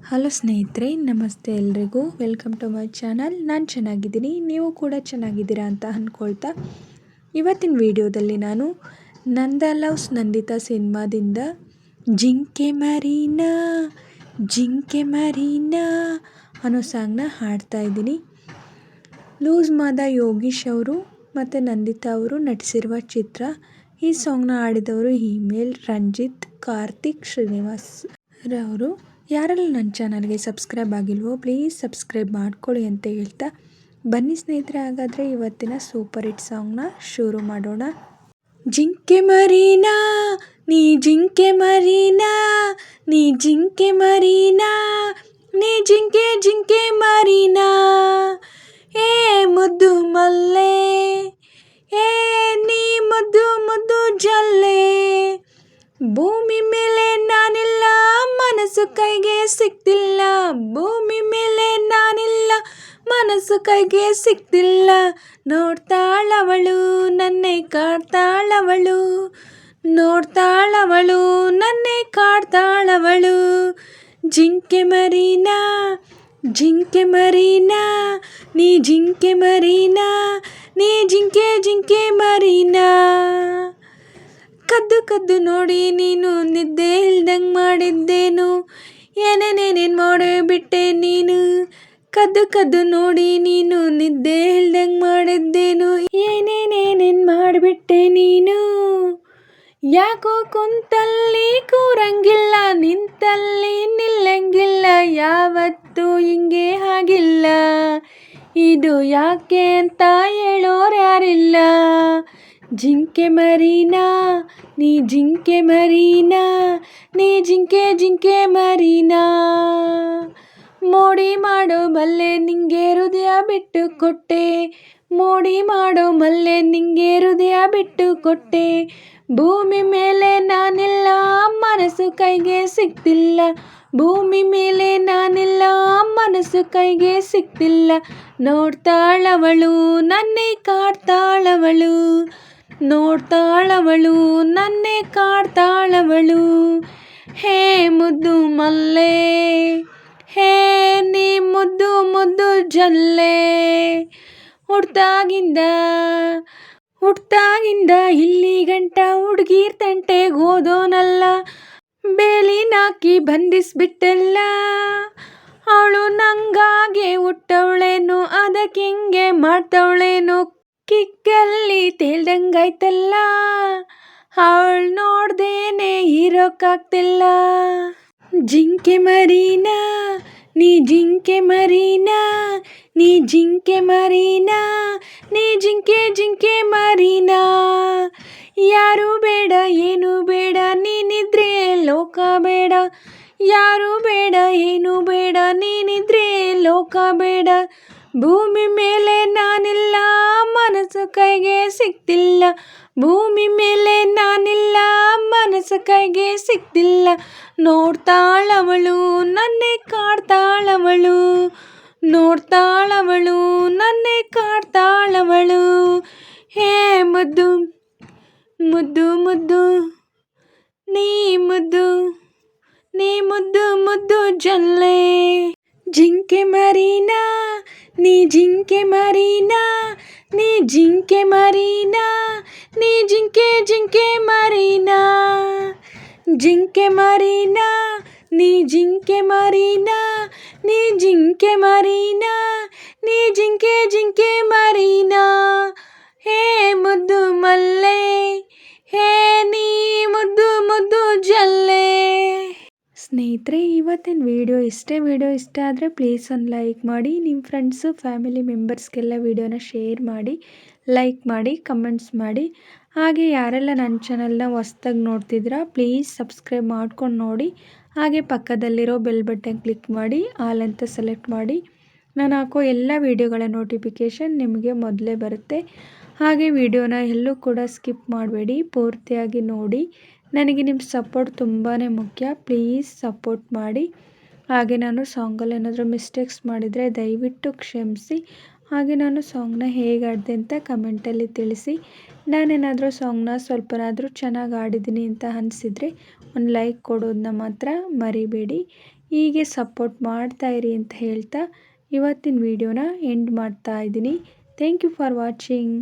Hello ಸ್ನೇಹಿತರೆ, ನಮಸ್ತೆ ಎಲ್ರಿಗೂ. Welcome to my channel. ನಾನು ಚೆನ್ನಾಗಿದ್ದೀನಿ, ನೀವು ಕೂಡ ಚೆನ್ನಾಗಿದ್ದೀರಾ ಅಂತ ಅಂದ್ಕೊಳ್ತಾ ಇವತ್ತಿನ ವಿಡಿಯೋದಲ್ಲಿ ನಾನು ನಂದಾ ಲವ್ಸ್ ನಂದಿತಾ ಸಿನಿಮಾದಿಂದ ಜಿಂಕೆ ಮರೀನಾ ಜಿಂಕೆ ಮರೀನಾ ಅನ್ನೋ ಸಾಂಗ್ನ ಹಾಡ್ತಾ ಇದ್ದೀನಿ. ಲೂಸ್ ಮಾದ ಯೋಗೀಶ್ ಅವರು ಮತ್ತು ನಂದಿತಾ ಅವರು ನಟಿಸಿರುವ ಚಿತ್ರ. ಈ ಸಾಂಗ್ನ ಹಾಡಿದವರು ಹಿಮೇಲ್, ರಂಜಿತ್, ಕಾರ್ತಿಕ್, ಶ್ರೀನಿವಾಸ್ ರವರು. ಯಾರೆಲ್ಲ ನನ್ನ ಚಾನಲ್ಗೆ ಸಬ್ಸ್ಕ್ರೈಬ್ ಆಗಿಲ್ವೋ ಪ್ಲೀಸ್ ಸಬ್ಸ್ಕ್ರೈಬ್ ಮಾಡ್ಕೊಳ್ಳಿ ಅಂತ ಹೇಳ್ತಾ ಬನ್ನಿ ಸ್ನೇಹಿತರೆ, ಹಾಗಾದರೆ ಇವತ್ತಿನ ಸೂಪರ್ ಹಿಟ್ ಸಾಂಗ್ನ ಶುರು ಮಾಡೋಣ. ಜಿಂಕೆ ಮರೀನಾ ನೀ ಜಿಂಕೆ ಮರೀನಾ ನೀ ಜಿಂಕೆ ಮರೀನಾ ನೀ ಜಿಂಕೆ ಜಿಂಕೆ ಮರೀನಾ, ಏ ಮುದ್ದು ಮಲ್ಲೆ ಏ ನೀ ಮುದ್ದು ಮುದ್ದು ಜಲ್ಲೆ, ಭೂಮಿ ಮೇಲೆ ನಾನಿಲ್ಲ ಮನಸ್ಸು ಕೈಗೆ ಸಿಕ್ತಿಲ್ಲ, ಭೂಮಿ ಮೇಲೆ ನಾನಿಲ್ಲ ಮನಸ್ಸು ಕೈಗೆ ಸಿಕ್ತಿಲ್ಲ, ನೋಡ್ತಾಳವಳು ನನ್ನೇ ಕಾಡ್ತಾಳವಳು, ನೋಡ್ತಾಳವಳು ನನ್ನೇ ಕಾಡ್ತಾಳವಳು, ಜಿಂಕೆ ಮರೀನಾ ಜಿಂಕೆ ಮರೀನಾ ನೀ ಜಿಂಕೆ ಮರೀನಾ ನೀ ಜಿಂಕೆ ಜಿಂಕೆ ಮರೀನಾ, ಕದ್ದು ಕದ್ದು ನೋಡಿ ನೀನು ನಿದ್ದೆ ಇಲ್ದಂಗೆ ಮಾಡಿದ್ದೇನು, ಏನೇನೇನೇನು ಮಾಡಿಬಿಟ್ಟೆ ನೀನು, ಕದ್ದು ಕದ್ದು ನೋಡಿ ನೀನು ನಿದ್ದೆ ಇಲ್ದಂಗೆ ಮಾಡಿದ್ದೇನು, ಏನೇನೇನೇನು ಮಾಡಿಬಿಟ್ಟೆ ನೀನು, ಯಾಕೋ ಕುಂತಲ್ಲಿ ಕೂರಂಗಿಲ್ಲ ನಿಂತಲ್ಲಿ ನಿಲ್ಲಂಗಿಲ್ಲ, ಯಾವತ್ತೂ ಹಿಂಗೆ ಆಗಿಲ್ಲ, ಇದು ಯಾಕೆ ಅಂತ ಹೇಳೋರು ಯಾರಿಲ್ಲ, ಜಿಂಕೆ ಮರೀನಾ ನೀ ಜಿಂಕೆ ಮರೀನಾ ನೀ ಜಿಂಕೆ ಜಿಂಕೆ ಮರೀನಾ, ಮೋಡಿ ಮಾಡೋ ಮಲ್ಲೆ ನಿಂಗೆ ಹೃದಯ ಬಿಟ್ಟು ಕೊಟ್ಟೆ, ಮೋಡಿ ಮಾಡೋ ಮಲ್ಲೆ ನಿಂಗೆ ಹೃದಯ ಬಿಟ್ಟು ಕೊಟ್ಟೆ, ಭೂಮಿ ಮೇಲೆ ನಾನಿಲ್ಲ ಮನಸ್ಸು ಕೈಗೆ ಸಿಕ್ತಿಲ್ಲ, ಭೂಮಿ ಮೇಲೆ ನಾನಿಲ್ಲ ಮನಸ್ಸು ಕೈಗೆ ಸಿಕ್ತಿಲ್ಲ, ನೋಡ್ತಾಳವಳು ನನ್ನೇ ಕಾಡ್ತಾಳವಳು, ನೋಡ್ತಾಳವಳು ನನ್ನೇ ಕಾಡ್ತಾಳವಳು, ಹೇ ಮುದ್ದು ಮಲ್ಲೆ ಹೇ ನೀ ಮುದ್ದು ಮುದ್ದು ಜಲ್ಲೆ, ಹುಟ್ದಾಗಿಂದ ಇಲ್ಲಿ ಗಂಟ ಹುಡುಗೀರ್ ತಂಟೆಗೆ ಹೋದೋನಲ್ಲ, ಬೇಲಿನಾಕಿ ಬಂಧಿಸ್ಬಿಟ್ಟಲ್ಲ, ಅವಳು ನಂಗಾಗೆ ಹುಟ್ಟವಳೇನು ಅದಕ್ಕಿಂಗೆ ಮಾಡ್ತವಳೇನು, ಕಿಕ್ಕಲ್ಲಿ ತೇಲ್ದಂಗಾಯ್ತಲ್ಲ, ಅವಳು ನೋಡ್ದೇನೆ ಇರೋಕ್ಕಾಗ್ತಿಲ್ಲ, ಜಿಂಕೆ ಮರೀನಾ ನೀ ಜಿಂಕೆ ಮರೀನಾ ನೀ ಜಿಂಕೆ ಮರೀನಾ ನೀ ಜಿಂಕೆ ಜಿಂಕೆ ಮರೀನಾ, ಯಾರು ಬೇಡ ಏನು ಬೇಡ ನೀನಿದ್ರೆ ಲೋಕ ಬೇಡ, ಯಾರು ಬೇಡ ಏನು ಬೇಡ ನೀನಿದ್ರೆ ಲೋಕ ಬೇಡ, ಭೂಮಿ ಮೇಲೆ ನಾನಿಲ್ಲ ಮನಸ್ಸು ಕೈಗೆ ಸಿಕ್ತಿಲ್ಲ, ಭೂಮಿ ಮೇಲೆ ನಾನಿಲ್ಲ ಮನಸ್ಸು ಕೈಗೆ ಸಿಕ್ತಿಲ್ಲ, ನೋಡ್ತಾಳವಳು ನನ್ನೇ ಕಾಡ್ತಾಳವಳು, ನೋಡ್ತಾಳವಳು ನನ್ನೇ ಕಾಡ್ತಾಳವಳು, ಹೇ ಮುದ್ದು ಮುದ್ದು ಮುದ್ದು ನೀ ಮುದ್ದು ನೀ ಮುದ್ದು ಮುದ್ದು ಜಲ್ಲೆ, ಜಿಂಕೆ ಮರೀನಾ ನೀ ಜಿಂಕೆ ಮರೀನಾ ನೀ ಜಿಂಕೆ ಮರೀನಾ ನೀ ಜಿಂಕೆ ಜಿಂಕೆ ಮರೀನಾ, ಜಿಂಕೆ ಮರೀನಾ ನೀ ಜಿಂಕೆ ಮರೀನಾ ನೀ ಜಿಂಕೆ ಮರೀನಾ ನೀ ಜಿಂಕೆ ಜಿಂಕೆ ಮರೀನಾ, ಹೇ ಮುದ್ದು ಮಲ್ಲೆ ಹೇ ನೀ ಮುದ್ದು ಮುದ್ದು ಜಲ್ಲೆ. ಸ್ನೇಹಿತರೆ, ಇವತ್ತಿನ ವಿಡಿಯೋ ಇಷ್ಟ ಆದರೆ ಪ್ಲೀಸ್ ಒಂದು ಲೈಕ್ ಮಾಡಿ, ನಿಮ್ಮ ಫ್ರೆಂಡ್ಸು ಫ್ಯಾಮಿಲಿ ಮೆಂಬರ್ಸ್ಗೆಲ್ಲ ವಿಡಿಯೋನ ಶೇರ್ ಮಾಡಿ, ಲೈಕ್ ಮಾಡಿ, ಕಮೆಂಟ್ಸ್ ಮಾಡಿ. ಹಾಗೆ ಯಾರೆಲ್ಲ ನನ್ನ ಚಾನಲ್ನ ಹೊಸ್ದಾಗಿ ನೋಡ್ತಿದ್ದೀರಾ ಪ್ಲೀಸ್ ಸಬ್ಸ್ಕ್ರೈಬ್ ಮಾಡ್ಕೊಂಡು ನೋಡಿ, ಹಾಗೆ ಪಕ್ಕದಲ್ಲಿರೋ ಬೆಲ್ ಬಟನ್ ಕ್ಲಿಕ್ ಮಾಡಿ ಆಲ್ ಅಂತ ಸೆಲೆಕ್ಟ್ ಮಾಡಿ, ನಾನು ಹಾಕೋ ಎಲ್ಲ ವಿಡಿಯೋಗಳ ನೋಟಿಫಿಕೇಷನ್ ನಿಮಗೆ ಮೊದಲೇ ಬರುತ್ತೆ. ಹಾಗೆ ವಿಡಿಯೋನ ಎಲ್ಲೂ ಕೂಡ ಸ್ಕಿಪ್ ಮಾಡಬೇಡಿ, ಪೂರ್ತಿಯಾಗಿ ನೋಡಿ. ನನಗೆ ನಿಮ್ಮ ಸಪೋರ್ಟ್ ತುಂಬಾ ಮುಖ್ಯ, ಪ್ಲೀಸ್ ಸಪೋರ್ಟ್ ಮಾಡಿ. ಹಾಗೆ ನಾನು ಸಾಂಗಲ್ಲಿ ಏನಾದರೂ ಮಿಸ್ಟೇಕ್ಸ್ ಮಾಡಿದರೆ ದಯವಿಟ್ಟು ಕ್ಷಮಿಸಿ. ಹಾಗೆ ನಾನು ಸಾಂಗ್ನ ಹೇಗೆ ಆಡಿದೆ ಅಂತ ಕಮೆಂಟಲ್ಲಿ ತಿಳಿಸಿ. ನಾನೇನಾದರೂ ಸಾಂಗ್ನ ಸ್ವಲ್ಪನಾದರೂ ಚೆನ್ನಾಗಿ ಆಡಿದ್ದೀನಿ ಅಂತ ಅನಿಸಿದರೆ ಒಂದು ಲೈಕ್ ಕೊಡೋದನ್ನ ಮಾತ್ರ ಮರಿಬೇಡಿ. ಹೀಗೆ ಸಪೋರ್ಟ್ ಮಾಡ್ತಾಯಿರಿ ಅಂತ ಹೇಳ್ತಾ ಇವತ್ತಿನ ವಿಡಿಯೋನ ಎಂಡ್ ಮಾಡ್ತಾ ಇದ್ದೀನಿ. Thank you for watching.